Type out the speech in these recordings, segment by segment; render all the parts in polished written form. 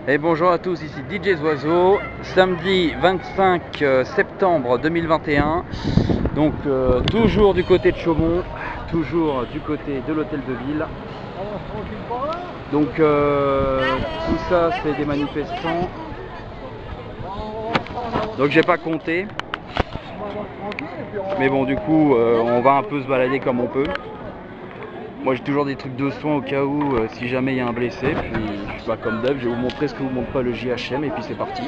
Et bonjour à tous, ici DJ Oiseau, samedi 25 septembre 2021, donc toujours du côté de Chaumont, toujours du côté de l'hôtel de ville. Donc tout ça c'est des manifestants, donc j'ai pas compté, mais bon du coup on va un peu se balader comme on peut. Moi j'ai toujours des trucs de soins au cas où si jamais il y a un blessé, puis je suis pas comme d'hab, je vais vous montrer ce que vous montre pas le JHM et puis c'est parti.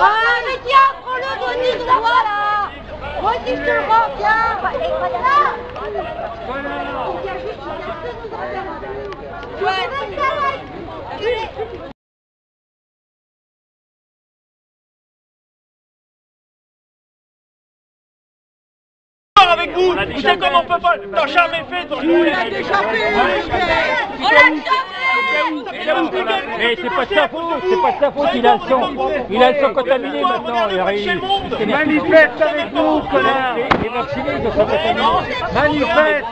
Ah mais tiens, prends-le bonus là, voilà. Moi aussi je te le rends, tiens. Et voilà. Il y a juste avec vous, vous savez comment on peut pas, t'as jamais fait dans le il a déjà fait. Mais c'est pas de sa faute, il a le sang contaminé maintenant, il arrive. Manifeste avec nous, connard. Les vaccinés, ils sont contaminés. Manifeste.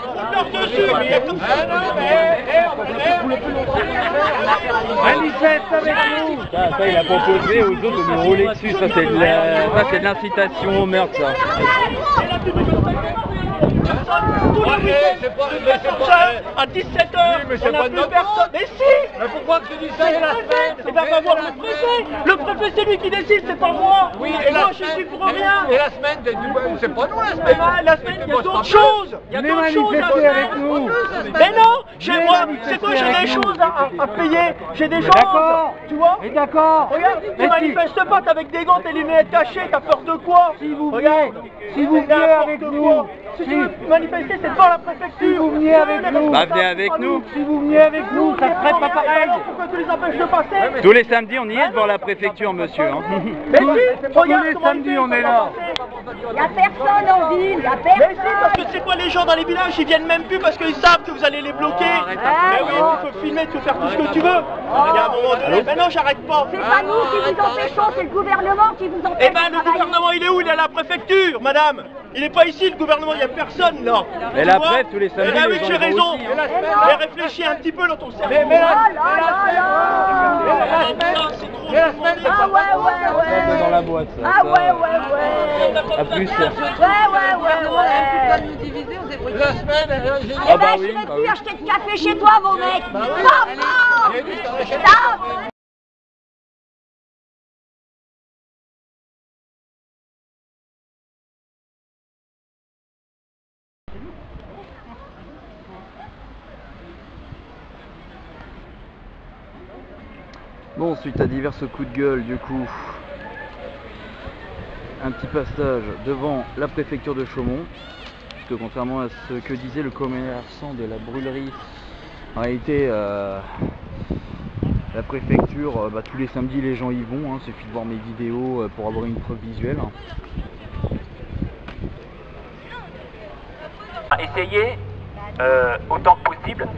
Manifeste avec nous. Ça il a proposé aux autres de me rouler dessus, ça c'est de l'incitation au meurtre ça. À 17h, on n'a plus personne. Mais si. Mais pourquoi tu dis ça? C'est la semaine. Et ben va voir le préfet. Le préfet c'est lui qui décide, c'est pas moi. Oui, et moi je suis pour rien. Et la semaine, c'est pas nous la Eh semaine. ben, la semaine, il y a d'autres choses. Il y a d'autres choses à faire. avec nous. Mais non, chez moi, c'est quoi, j'ai des choses à payer. J'ai des choses. D'accord. Tu vois? Et d'accord. Regarde, tu manifestes pas, t'es avec des gants, t'es les lunettes cachées, t'as peur de quoi? Si vous Regarde, venez avec nous. Si tu veux manifester, c'est devant la préfecture. Si vous venez avec nous. Bah venez avec nous. Si vous venez avec nous, ça serait pas pareil. Pourquoi tu les empêches de passer? Tous les samedis on y est devant la préfecture monsieur. Hein. Mais si, regarde les comment samedis, ils on est font là. passer. Il y a personne en ville, il y a Mais si, personne. parce que c'est quoi les gens dans les villages, ils viennent même plus parce qu'ils savent que vous allez les bloquer. Mais oui, tu peux filmer, tu peux faire tout ce que tu veux. Il y a un moment donné, mais non, j'arrête pas. C'est pas nous qui vous empêchons, c'est le gouvernement qui vous empêche. Eh ben, le gouvernement, il est où? Il est à la préfecture, madame. Il est pas ici, le gouvernement, il y a personne, là. Mais Tu la vois? bref, tous les samedis, Eh ben les oui, gens j'ai y vont raison. aussi, hein. Mais réfléchis un petit peu dans ton cerveau. Oh là là là. Ah ouais. Dans la boîte ça. Ah ouais. A plus. Ouais. nous diviser, on s'est pris. La semaine, j'ai dit. Ah bah oui, J'irai bah plus oui. acheter de café chez toi, mon mec. Stop. Bon, suite à divers coups de gueule, du coup, un petit passage devant la préfecture de Chaumont, puisque contrairement à ce que disait le commerçant de la brûlerie, en réalité, la préfecture, tous les samedis les gens y vont, hein, suffit de voir mes vidéos pour avoir une preuve visuelle. Essayer, autant que possible,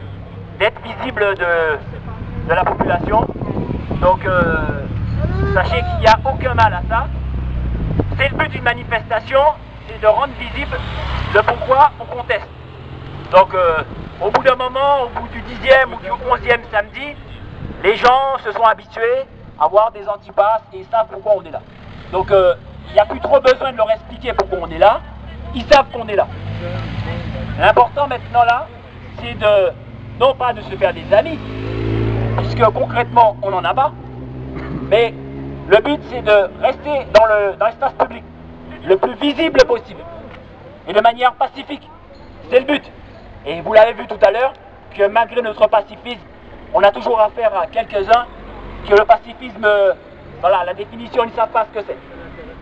d'être visible de la population. Donc, sachez qu'il n'y a aucun mal à ça. C'est le but d'une manifestation, c'est de rendre visible le pourquoi on conteste. Donc, au bout d'un moment, au bout du 10e ou du 11e samedi, les gens se sont habitués à voir des antipasses et ils savent pourquoi on est là. Donc, il n'y a plus trop besoin de leur expliquer pourquoi on est là. Ils savent qu'on est là. L'important maintenant là, c'est de, non pas de se faire des amis, puisque concrètement on n'en a pas, mais le but c'est de rester dans l'espace public, le plus visible possible, et de manière pacifique. C'est le but. Et vous l'avez vu tout à l'heure, que malgré notre pacifisme, on a toujours affaire à quelques-uns, que le pacifisme, voilà, la définition, ils ne savent pas ce que c'est.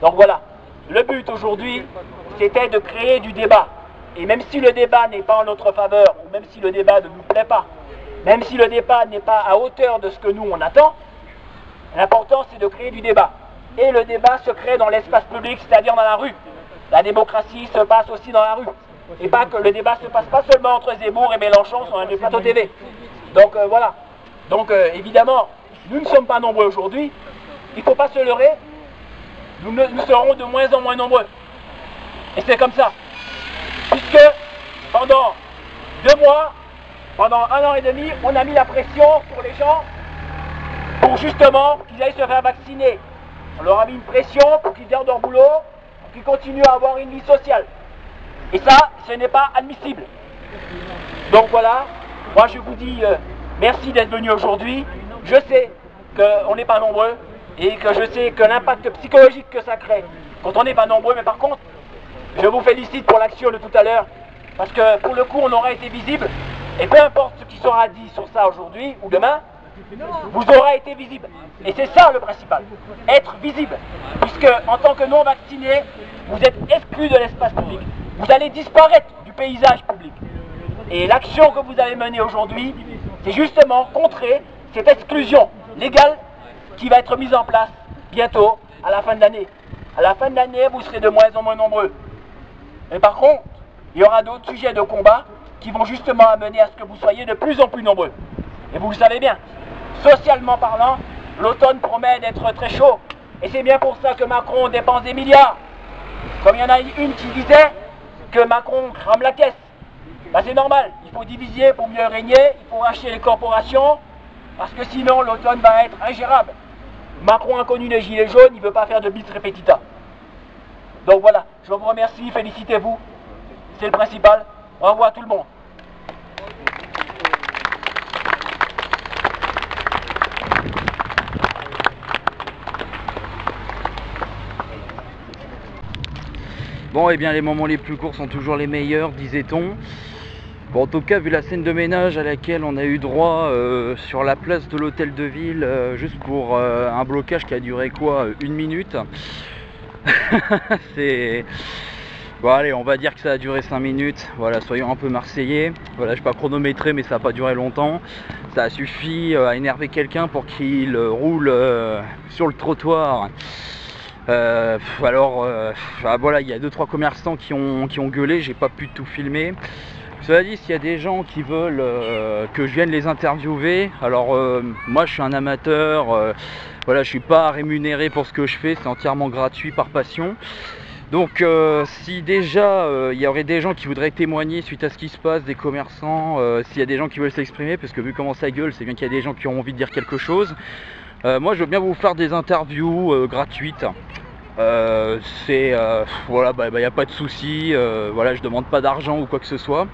Donc voilà, le but aujourd'hui, c'était de créer du débat. Et même si le débat n'est pas en notre faveur, ou même si le débat ne nous plaît pas, même si le débat n'est pas à hauteur de ce que nous on attend, l'important c'est de créer du débat. Et le débat se crée dans l'espace public, c'est-à-dire dans la rue. La démocratie se passe aussi dans la rue. Et pas que le débat se passe pas seulement entre Zemmour et Mélenchon sur un des plateaux TV. Donc voilà. Donc évidemment, nous ne sommes pas nombreux aujourd'hui. Il ne faut pas se leurrer. Nous serons de moins en moins nombreux. Et c'est comme ça. Puisque pendant 2 mois, pendant 1 an et demi, on a mis la pression sur les gens pour justement qu'ils aillent se faire vacciner. On leur a mis une pression pour qu'ils gardent leur boulot, pour qu'ils continuent à avoir une vie sociale. Et ça, ce n'est pas admissible. Donc voilà, moi je vous dis merci d'être venus aujourd'hui. Je sais qu'on n'est pas nombreux et que je sais que l'impact psychologique que ça crée quand on n'est pas nombreux, mais par contre, je vous félicite pour l'action de tout à l'heure, parce que pour le coup, on aura été visible, et peu importe ce qui sera dit sur ça aujourd'hui ou demain, vous aurez été visible. Et c'est ça le principal, être visible, puisque en tant que non-vacciné, vous êtes exclu de l'espace public. Vous allez disparaître du paysage public. Et l'action que vous avez menée aujourd'hui, c'est justement contrer cette exclusion légale qui va être mise en place bientôt, à la fin de l'année. À la fin de l'année, vous serez de moins en moins nombreux. Mais par contre, il y aura d'autres sujets de combat qui vont justement amener à ce que vous soyez de plus en plus nombreux. Et vous le savez bien, socialement parlant, l'automne promet d'être très chaud. Et c'est bien pour ça que Macron dépense des milliards. Comme il y en a une qui disait que Macron crame la caisse. Ben c'est normal, il faut diviser pour mieux régner, il faut racheter les corporations, parce que sinon l'automne va être ingérable. Macron a connu les gilets jaunes, il ne veut pas faire de bis repetita. Donc voilà, je vous remercie, félicitez-vous, c'est le principal. Au revoir tout le monde. Bon, et bien les moments les plus courts sont toujours les meilleurs, disait-on. Bon, en tout cas, vu la scène de ménage à laquelle on a eu droit sur la place de l'hôtel de ville, juste pour un blocage qui a duré quoi, 1 minute. C'est... Bon allez, on va dire que ça a duré 5 minutes, voilà, soyons un peu marseillais. Voilà, je n'ai pas chronométré, mais ça n'a pas duré longtemps. Ça a suffi à énerver quelqu'un pour qu'il roule sur le trottoir. Voilà, il y a 2-3 commerçants qui ont gueulé, j'ai pas pu tout filmer. Cela dit, s'il y a des gens qui veulent que je vienne les interviewer, alors moi je suis un amateur, voilà, je suis pas rémunéré pour ce que je fais, c'est entièrement gratuit par passion. Donc si déjà il y aurait des gens qui voudraient témoigner suite à ce qui se passe, des commerçants, s'il y a des gens qui veulent s'exprimer, parce que vu comment ça gueule, c'est bien qu'il y a des gens qui ont envie de dire quelque chose. Moi je veux bien vous faire des interviews gratuites. Voilà, y a pas de souci, voilà, je demande pas d'argent ou quoi que ce soit.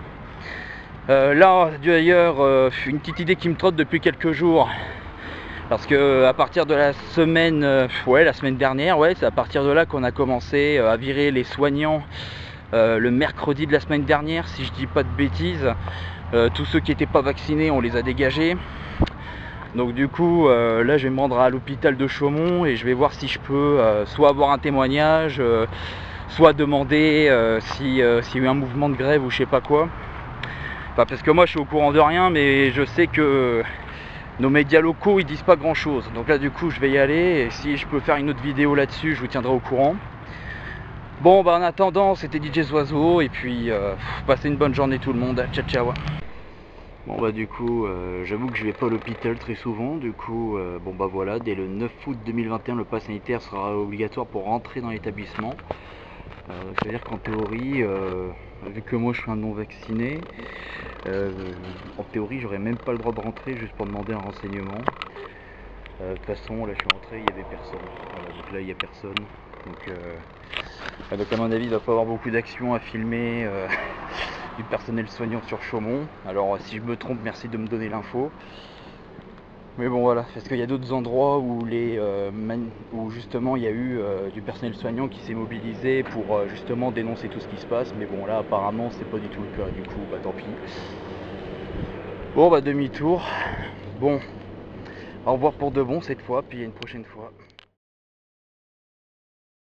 Là d'ailleurs, une petite idée qui me trotte depuis quelques jours, parce que à partir de la semaine, la semaine dernière, c'est à partir de là qu'on a commencé à virer les soignants. Le mercredi de la semaine dernière, si je dis pas de bêtises, tous ceux qui n'étaient pas vaccinés, on les a dégagés. Donc du coup, là je vais me rendre à l'hôpital de Chaumont et je vais voir si je peux soit avoir un témoignage, soit demander s'il y a eu un mouvement de grève ou je sais pas quoi. Enfin, parce que moi je suis au courant de rien, mais je sais que nos médias locaux ils disent pas grand chose. Donc là du coup je vais y aller et si je peux faire une autre vidéo là-dessus, je vous tiendrai au courant. Bon en attendant, c'était DJ Oiseau et puis passez une bonne journée tout le monde. Ciao ciao. Bon du coup, j'avoue que je vais pas à l'hôpital très souvent, du coup, voilà, dès le 9 août 2021, le pass sanitaire sera obligatoire pour rentrer dans l'établissement. C'est-à-dire qu'en théorie, vu que moi je suis un non vacciné, en théorie j'aurais même pas le droit de rentrer juste pour demander un renseignement. De toute façon, là je suis rentré, il n'y avait personne, voilà, donc là il n'y a personne. Donc à mon avis il ne va pas y avoir beaucoup d'actions à filmer du personnel soignant sur Chaumont. Alors si je me trompe, merci de me donner l'info. Mais bon voilà, parce qu'il y a d'autres endroits où, où justement il y a eu du personnel soignant qui s'est mobilisé pour justement dénoncer tout ce qui se passe. Mais bon là apparemment c'est pas du tout le cas, du coup tant pis. Bon demi-tour. Bon, au revoir pour de bon cette fois, puis à une prochaine fois.